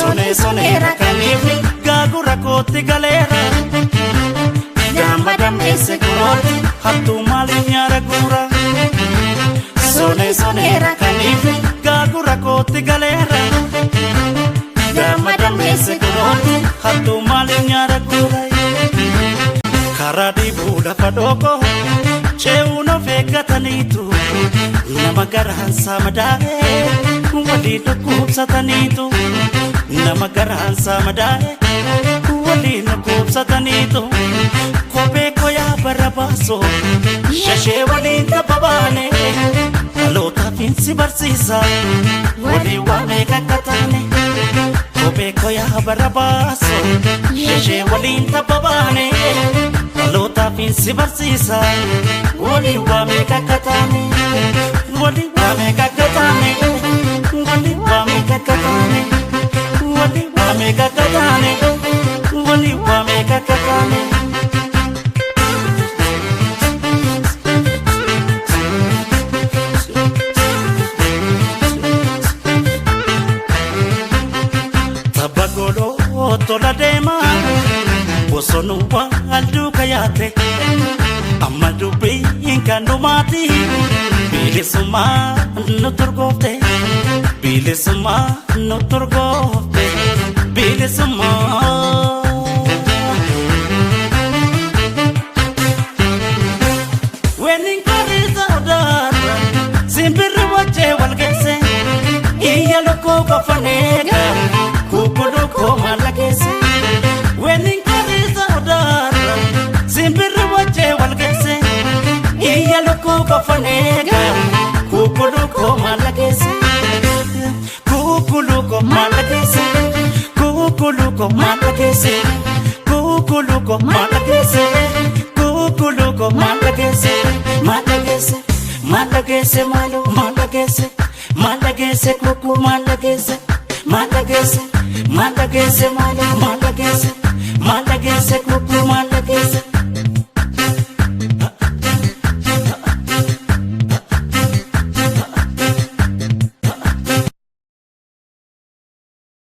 Sone sonera kanifi gagura koti galera Gamba damese kuroti hattu mali nyara gura Sone sonera kanifi gagura koti galera Gamba damese kuroti hattu mali nyara gura Karadi buda padoko Cheuno fegatanitu Nama garahan sama dae Wali nukub satanitu Nama garahan sama dae Wali nukub satanitu Kope koya barabaso Shashe wali tababane Alota finsi barsisa Wali wame kakatane Kope koya barabaso Shashe wali tababane Alota finsi barsisa Wali wame kakatane Wali wame kakatane Wali wame kakatane Wali wame kakatane Wali wame kakatane Tabagolo tola dema Bosonu wa aldu kayate Amadu bi inkanu mati Bilisuma nuturgofte Bilisuma nuturgofte Bilisuma Wenin kariza odara Simbiru wache walgese Iya loko kafanega Kukudu koma lagese Wenin kariza odara Simbiru wache walgese Iya loko kafanega Kukulu ko malagese Kukulu ko malagese Kukulu ko malagese Kukulu ko malagese Kukulu ko malagese Malagese Malagese malo malagese Malagese kuku malagese Malagese Malagese malo malagese Malagese kuku malagese